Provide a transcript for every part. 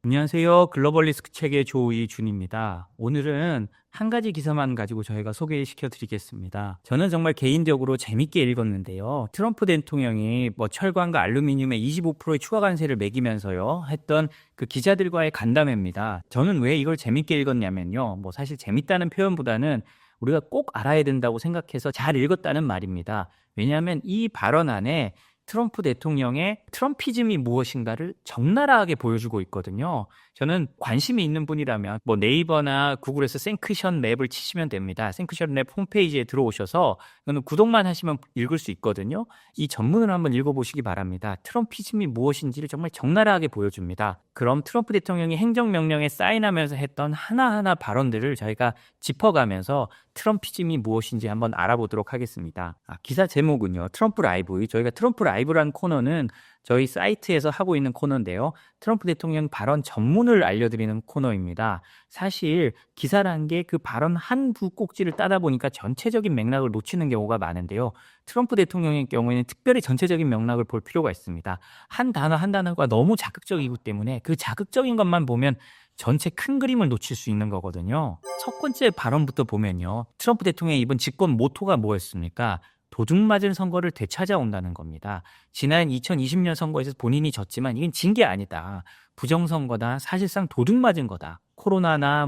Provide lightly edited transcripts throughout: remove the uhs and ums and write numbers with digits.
안녕하세요. 글로벌 리스크 책의 조이준입니다. 오늘은 한 가지 기사만 가지고 저희가 소개시켜 드리겠습니다. 저는 정말 개인적으로 재밌게 읽었는데요. 트럼프 대통령이 철강과 알루미늄에 25%의 추가 관세를 매기면서요 했던 그 기자들과의 간담회입니다. 저는 왜 이걸 재밌게 읽었냐면요. 사실 재밌다는 표현보다는 우리가 꼭 알아야 된다고 생각해서 잘 읽었다는 말입니다. 왜냐하면 이 발언 안에 트럼프 대통령의 트럼피즘이 무엇인가를 적나라하게 보여주고 있거든요. 저는 관심이 있는 분이라면 네이버나 구글에서 생크션 랩을 치시면 됩니다. 생크션 랩 홈페이지에 들어오셔서 이거는 구독만 하시면 읽을 수 있거든요. 이 전문을 한번 읽어보시기 바랍니다. 트럼피즘이 무엇인지를 정말 적나라하게 보여줍니다. 그럼 트럼프 대통령이 행정명령에 사인하면서 했던 하나하나 발언들을 저희가 짚어가면서 트럼피즘이 무엇인지 한번 알아보도록 하겠습니다. 기사 제목은요. 트럼프 라이브. 저희가 트럼프 라이브라는 코너는 저희 사이트에서 하고 있는 코너인데요. 트럼프 대통령 발언 전문을 알려드리는 코너입니다. 사실 기사란 게 그 발언 한두 꼭지를 따다 보니까 전체적인 맥락을 놓치는 경우가 많은데요. 트럼프 대통령의 경우에는 특별히 전체적인 맥락을 볼 필요가 있습니다. 한 단어 한 단어가 너무 자극적이기 때문에 그 자극적인 것만 보면 전체 큰 그림을 놓칠 수 있는 거거든요. 첫 번째 발언부터 보면요. 트럼프 대통령의 이번 집권 모토가 뭐였습니까? 도둑 맞은 선거를 되찾아온다는 겁니다. 지난 2020년 선거에서 본인이 졌지만 이건 진 게 아니다. 부정선거다. 사실상 도둑 맞은 거다. 코로나나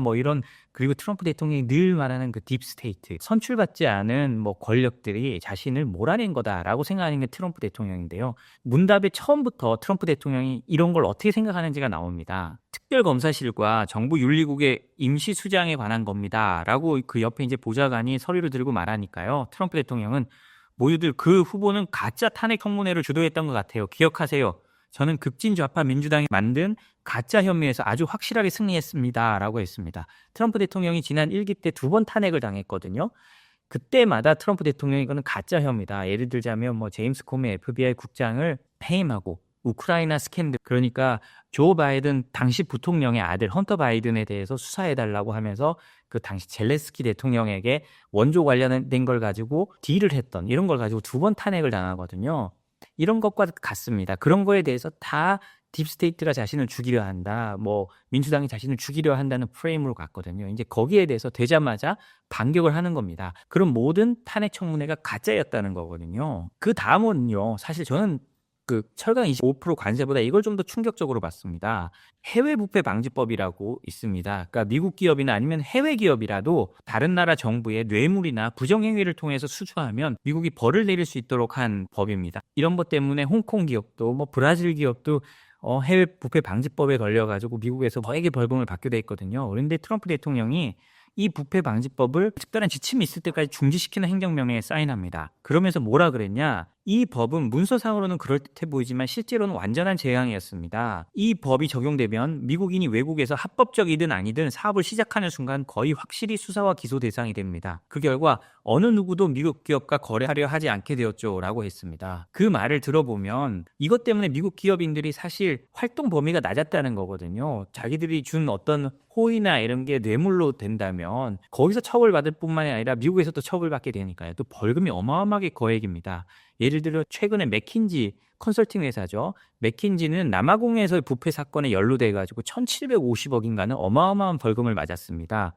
그리고 트럼프 대통령이 늘 말하는 그 딥스테이트, 선출받지 않은 권력들이 자신을 몰아낸 거다라고 생각하는 게 트럼프 대통령인데요. 문답의 처음부터 트럼프 대통령이 이런 걸 어떻게 생각하는지가 나옵니다. 특별검사실과 정부윤리국의 임시수장에 관한 겁니다라고 그 옆에 이제 보좌관이 서류를 들고 말하니까요. 트럼프 대통령은 모두들 그 후보는 가짜 탄핵 청문회를 주도했던 것 같아요. 기억하세요. 저는 급진 좌파 민주당이 만든 가짜 혐의에서 아주 확실하게 승리했습니다. 라고 했습니다. 트럼프 대통령이 지난 1기 때 2번 탄핵을 당했거든요. 그때마다 트럼프 대통령이 이거는 가짜 혐의다. 예를 들자면 제임스 코미 FBI 국장을 해임하고 우크라이나 스캔들, 그러니까 조 바이든 당시 부통령의 아들 헌터 바이든에 대해서 수사해달라고 하면서 그 당시 젤렌스키 대통령에게 원조 관련된 걸 가지고 딜을 했던 이런 걸 가지고 2번 탄핵을 당하거든요. 이런 것과 같습니다. 그런 거에 대해서 다 딥스테이트가 자신을 죽이려 한다, 민주당이 자신을 죽이려 한다는 프레임으로 갔거든요. 이제 거기에 대해서 되자마자 반격을 하는 겁니다. 그럼 모든 탄핵 청문회가 가짜였다는 거거든요. 그 다음은요, 사실 저는 그 철강 25% 관세보다 이걸 좀 더 충격적으로 봤습니다. 해외 부패 방지법이라고 있습니다. 그러니까 미국 기업이나 아니면 해외 기업이라도 다른 나라 정부의 뇌물이나 부정행위를 통해서 수수하면 미국이 벌을 내릴 수 있도록 한 법입니다. 이런 것 때문에 홍콩 기업도 브라질 기업도 해외 부패 방지법에 걸려가지고 미국에서 거액의 벌금을 받게 돼 있거든요. 그런데 트럼프 대통령이 이 부패 방지법을 특별한 지침이 있을 때까지 중지시키는 행정명령에 사인합니다. 그러면서 뭐라 그랬냐? 이 법은 문서상으로는 그럴듯해 보이지만 실제로는 완전한 재앙이었습니다. 이 법이 적용되면 미국인이 외국에서 합법적이든 아니든 사업을 시작하는 순간 거의 확실히 수사와 기소 대상이 됩니다. 그 결과 어느 누구도 미국 기업과 거래하려 하지 않게 되었죠 라고 했습니다. 그 말을 들어보면 이것 때문에 미국 기업인들이 사실 활동 범위가 낮았다는 거거든요. 자기들이 준 어떤 호의나 이런 게 뇌물로 된다면 거기서 처벌받을 뿐만이 아니라 미국에서도 처벌받게 되니까요. 또 벌금이 어마어마하게 거액입니다. 예를 들어 최근에 맥킨지 컨설팅 회사죠. 맥킨지는 남아공에서의 부패 사건에 연루돼가지고 1750억인가는 어마어마한 벌금을 맞았습니다.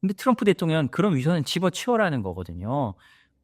근데 트럼프 대통령은 그런 위선은 집어치워라는 거거든요.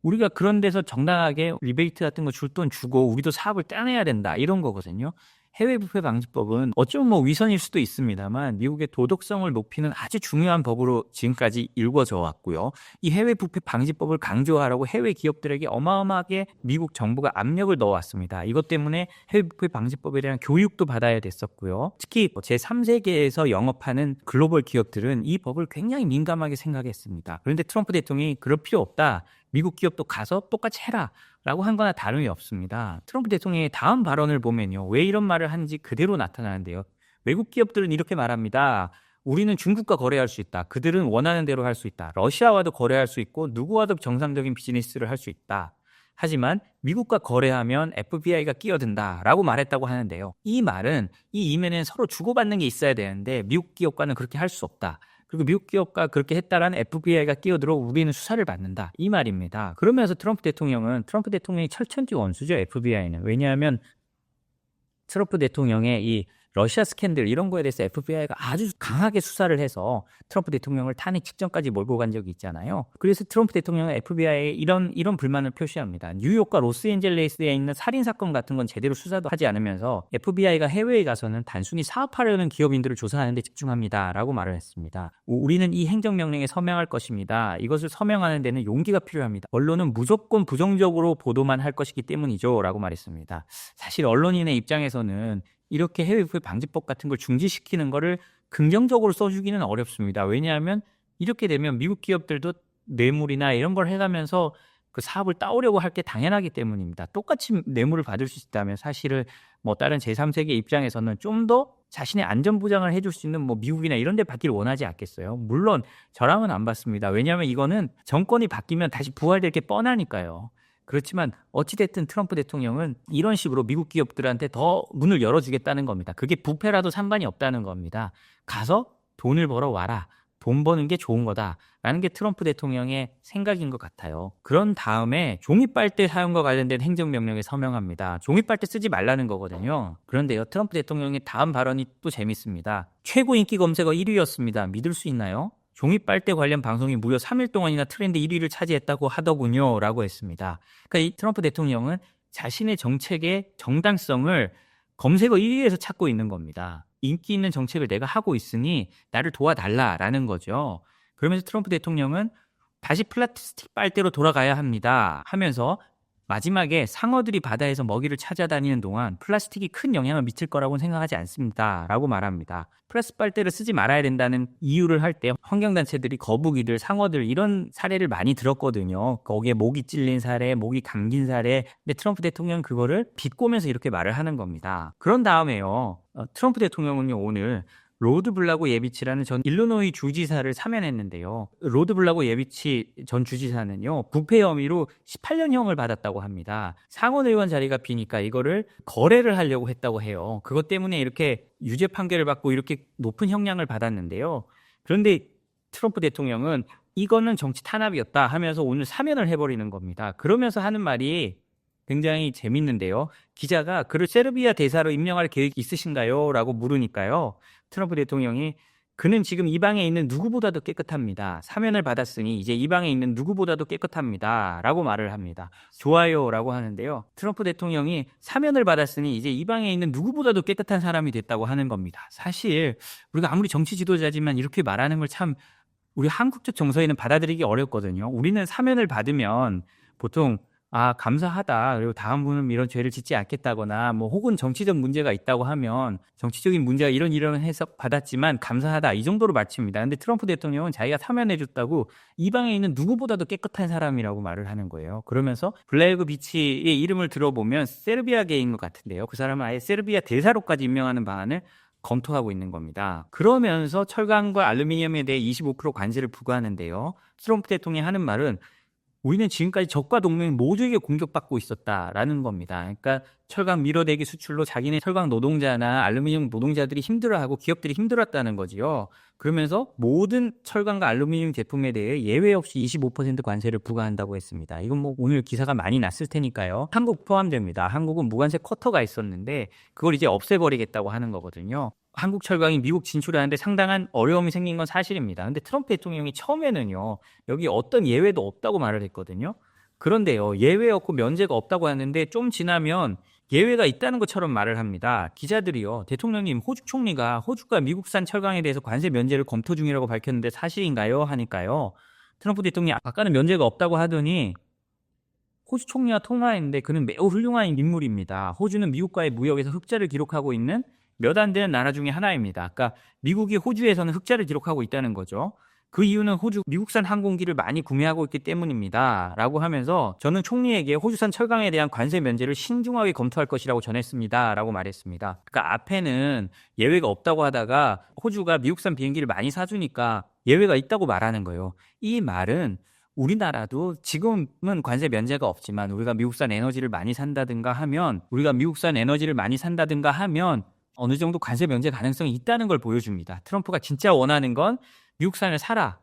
우리가 그런 데서 정당하게 리베이트 같은 거 줄 돈 주고 우리도 사업을 따내야 된다 이런 거거든요. 해외 부패 방지법은 어쩌면 위선일 수도 있습니다만 미국의 도덕성을 높이는 아주 중요한 법으로 지금까지 일궈져 왔고요. 이 해외 부패 방지법을 강조하라고 해외 기업들에게 어마어마하게 미국 정부가 압력을 넣어왔습니다. 이것 때문에 해외 부패 방지법에 대한 교육도 받아야 됐었고요. 특히 제3세계에서 영업하는 글로벌 기업들은 이 법을 굉장히 민감하게 생각했습니다. 그런데 트럼프 대통령이 그럴 필요 없다. 미국 기업도 가서 똑같이 해라 라고 한 거나 다름이 없습니다. 트럼프 대통령의 다음 발언을 보면요. 왜 이런 말을 하는지 그대로 나타나는데요. 외국 기업들은 이렇게 말합니다. 우리는 중국과 거래할 수 있다. 그들은 원하는 대로 할 수 있다. 러시아와도 거래할 수 있고 누구와도 정상적인 비즈니스를 할 수 있다. 하지만 미국과 거래하면 FBI가 끼어든다 라고 말했다고 하는데요. 이 말은 이 이면에는 서로 주고받는 게 있어야 되는데 미국 기업과는 그렇게 할 수 없다. 그리고 미국 기업과 그렇게 했다라는 FBI가 끼어들어 우리는 수사를 받는다. 이 말입니다. 그러면서 트럼프 대통령이 철천지 원수죠. FBI는. 왜냐하면 트럼프 대통령의 이 러시아 스캔들 이런 거에 대해서 FBI가 아주 강하게 수사를 해서 트럼프 대통령을 탄핵 직전까지 몰고 간 적이 있잖아요. 그래서 트럼프 대통령은 FBI에 이런 불만을 표시합니다. 뉴욕과 로스앤젤레스에 있는 살인 사건 같은 건 제대로 수사도 하지 않으면서 FBI가 해외에 가서는 단순히 사업하려는 기업인들을 조사하는 데 집중합니다라고 말을 했습니다. 우리는 이 행정명령에 서명할 것입니다. 이것을 서명하는 데는 용기가 필요합니다. 언론은 무조건 부정적으로 보도만 할 것이기 때문이죠 라고 말했습니다. 사실 언론인의 입장에서는 이렇게 해외부의 방지법 같은 걸 중지시키는 거를 긍정적으로 써주기는 어렵습니다. 왜냐하면 이렇게 되면 미국 기업들도 뇌물이나 이런 걸 해가면서 그 사업을 따오려고 할 게 당연하기 때문입니다. 똑같이 뇌물을 받을 수 있다면 사실은 뭐 다른 제3세계 입장에서는 좀 더 자신의 안전 보장을 해줄 수 있는 뭐 미국이나 이런 데 받기를 원하지 않겠어요? 물론 저랑은 안 받습니다. 왜냐하면 이거는 정권이 바뀌면 다시 부활될 게 뻔하니까요. 그렇지만 어찌됐든 트럼프 대통령은 이런 식으로 미국 기업들한테 더 문을 열어주겠다는 겁니다. 그게 부패라도 상관이 없다는 겁니다. 가서 돈을 벌어 와라. 돈 버는 게 좋은 거다라는 게 트럼프 대통령의 생각인 것 같아요. 그런 다음에 종이빨대 사용과 관련된 행정명령에 서명합니다. 종이빨대 쓰지 말라는 거거든요. 그런데요, 트럼프 대통령의 다음 발언이 또 재밌습니다. 최고 인기 검색어 1위였습니다. 믿을 수 있나요? 종이빨대 관련 방송이 무려 3일 동안이나 트렌드 1위를 차지했다고 하더군요 라고 했습니다. 그러니까 이 트럼프 대통령은 자신의 정책의 정당성을 검색어 1위에서 찾고 있는 겁니다. 인기 있는 정책을 내가 하고 있으니 나를 도와달라라는 거죠. 그러면서 트럼프 대통령은 다시 플라스틱 빨대로 돌아가야 합니다 하면서 마지막에 상어들이 바다에서 먹이를 찾아다니는 동안 플라스틱이 큰 영향을 미칠 거라고는 생각하지 않습니다 라고 말합니다. 플라스틱 빨대를 쓰지 말아야 된다는 이유를 할 때 환경단체들이 거북이들, 상어들 이런 사례를 많이 들었거든요. 거기에 목이 찔린 사례, 목이 감긴 사례. 근데 트럼프 대통령은 그거를 비꼬면서 이렇게 말을 하는 겁니다. 그런 다음에요, 트럼프 대통령은요 오늘 로드 블라고 예비치라는 전 일리노이 주지사를 사면했는데요. 로드 블라고 예비치 전 주지사는요, 부패 혐의로 18년형을 받았다고 합니다. 상원 의원 자리가 비니까 이거를 거래를 하려고 했다고 해요. 그것 때문에 이렇게 유죄 판결을 받고 이렇게 높은 형량을 받았는데요. 그런데 트럼프 대통령은 이거는 정치 탄압이었다 하면서 오늘 사면을 해버리는 겁니다. 그러면서 하는 말이 굉장히 재밌는데요. 기자가 그를 세르비아 대사로 임명할 계획이 있으신가요? 라고 물으니까요, 트럼프 대통령이 그는 지금 이 방에 있는 누구보다도 깨끗합니다. 사면을 받았으니 이제 이 방에 있는 누구보다도 깨끗합니다 라고 말을 합니다. 좋아요 라고 하는데요, 트럼프 대통령이 사면을 받았으니 이제 이 방에 있는 누구보다도 깨끗한 사람이 됐다고 하는 겁니다. 사실 우리가 아무리 정치 지도자지만 이렇게 말하는 걸 참 우리 한국적 정서에는 받아들이기 어렵거든요. 우리는 사면을 받으면 보통 감사하다. 그리고 다음 분은 이런 죄를 짓지 않겠다거나 뭐 혹은 정치적 문제가 있다고 하면 정치적인 문제가 이런 해석 받았지만 감사하다. 이 정도로 마칩니다. 근데 트럼프 대통령은 자기가 사면해줬다고 이 방에 있는 누구보다도 깨끗한 사람이라고 말을 하는 거예요. 그러면서 블레그 비치의 이름을 들어보면 세르비아계인 것 같은데요. 그 사람은 아예 세르비아 대사로까지 임명하는 방안을 검토하고 있는 겁니다. 그러면서 철강과 알루미늄에 대해 25% 관세를 부과하는데요. 트럼프 대통령이 하는 말은 우리는 지금까지 적과 동맹 모두에게 공격받고 있었다라는 겁니다. 그러니까 철강 밀어내기 수출로 자기네 철강 노동자나 알루미늄 노동자들이 힘들어하고 기업들이 힘들었다는 거지요. 그러면서 모든 철강과 알루미늄 제품에 대해 예외 없이 25% 관세를 부과한다고 했습니다. 이건 뭐 오늘 기사가 많이 났을 테니까요. 한국 포함됩니다. 한국은 무관세 쿼터가 있었는데 그걸 이제 없애버리겠다고 하는 거거든요. 한국 철강이 미국 진출하는데 상당한 어려움이 생긴 건 사실입니다. 근데 트럼프 대통령이 처음에는요, 여기 어떤 예외도 없다고 말을 했거든요. 그런데요, 예외 없고 면제가 없다고 하는데 좀 지나면 예외가 있다는 것처럼 말을 합니다. 기자들이요, 대통령님, 호주 총리가 호주가 미국산 철강에 대해서 관세 면제를 검토 중이라고 밝혔는데 사실인가요? 하니까요, 트럼프 대통령이 아까는 면제가 없다고 하더니 호주 총리와 통화했는데 그는 매우 훌륭한 인물입니다. 호주는 미국과의 무역에서 흑자를 기록하고 있는 몇 안 되는 나라 중에 하나입니다. 그러니까 미국이 호주에서는 흑자를 기록하고 있다는 거죠. 그 이유는 호주 미국산 항공기를 많이 구매하고 있기 때문입니다 라고 하면서 저는 총리에게 호주산 철강에 대한 관세 면제를 신중하게 검토할 것이라고 전했습니다 라고 말했습니다. 그러니까 앞에는 예외가 없다고 하다가 호주가 미국산 비행기를 많이 사주니까 예외가 있다고 말하는 거예요. 이 말은 우리나라도 지금은 관세 면제가 없지만 우리가 미국산 에너지를 많이 산다든가 하면 어느 정도 관세 면제 가능성이 있다는 걸 보여줍니다. 트럼프가 진짜 원하는 건 미국산을 사라.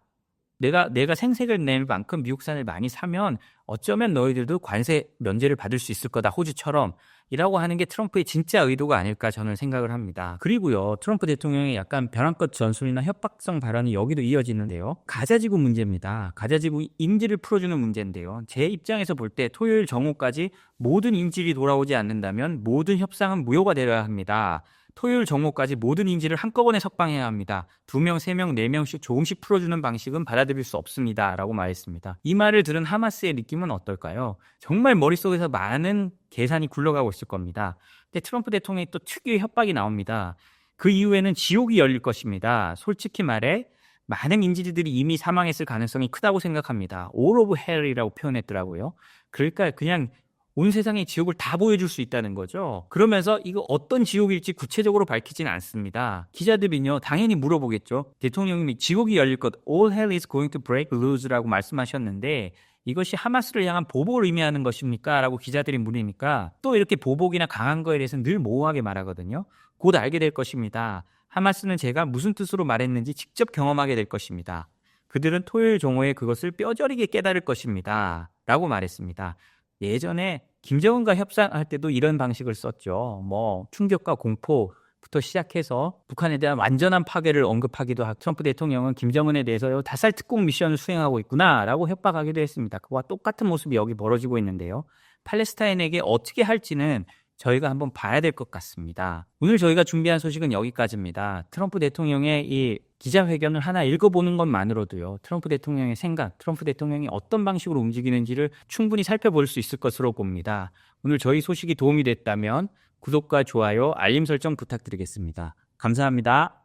내가 생색을 낼 만큼 미국산을 많이 사면 어쩌면 너희들도 관세 면제를 받을 수 있을 거다, 호주처럼. 이라고 하는 게 트럼프의 진짜 의도가 아닐까 저는 생각을 합니다. 그리고요, 트럼프 대통령의 약간 벼랑끝 전술이나 협박성 발언이 여기도 이어지는데요. 가자지구 문제입니다. 가자지구 인질을 풀어주는 문제인데요. 제 입장에서 볼 때 토요일 정오까지 모든 인질이 돌아오지 않는다면 모든 협상은 무효가 되어야 합니다. 토요일 정오까지 모든 인질을 한꺼번에 석방해야 합니다. 2명, 3명, 4명씩 조금씩 풀어주는 방식은 받아들일 수 없습니다. 라고 말했습니다. 이 말을 들은 하마스의 느낌은 어떨까요? 정말 머릿속에서 많은 계산이 굴러가고 있을 겁니다. 근데 트럼프 대통령이 또 특유의 협박이 나옵니다. 그 이후에는 지옥이 열릴 것입니다. 솔직히 말해 많은 인질들이 이미 사망했을 가능성이 크다고 생각합니다. All of hell이라고 표현했더라고요. 그러니까 그냥 온 세상의 지옥을 다 보여줄 수 있다는 거죠. 그러면서 이거 어떤 지옥일지 구체적으로 밝히지는 않습니다. 기자들은요, 당연히 물어보겠죠. 대통령님이 지옥이 열릴 것, all hell is going to break loose라고 말씀하셨는데 이것이 하마스를 향한 보복을 의미하는 것입니까? 라고 기자들이 물으니까 또 이렇게 보복이나 강한 거에 대해서는 늘 모호하게 말하거든요. 곧 알게 될 것입니다. 하마스는 제가 무슨 뜻으로 말했는지 직접 경험하게 될 것입니다. 그들은 토요일 정오에 그것을 뼈저리게 깨달을 것입니다. 라고 말했습니다. 예전에 김정은과 협상할 때도 이런 방식을 썼죠. 충격과 공포부터 시작해서 북한에 대한 완전한 파괴를 언급하기도 하고, 트럼프 대통령은 김정은에 대해서 다살 특공 미션을 수행하고 있구나라고 협박하기도 했습니다. 그와 똑같은 모습이 여기 벌어지고 있는데요. 팔레스타인에게 어떻게 할지는 저희가 한번 봐야 될 것 같습니다. 오늘 저희가 준비한 소식은 여기까지입니다. 트럼프 대통령의 이 기자회견을 하나 읽어보는 것만으로도요, 트럼프 대통령의 생각, 트럼프 대통령이 어떤 방식으로 움직이는지를 충분히 살펴볼 수 있을 것으로 봅니다. 오늘 저희 소식이 도움이 됐다면 구독과 좋아요, 알림 설정 부탁드리겠습니다. 감사합니다.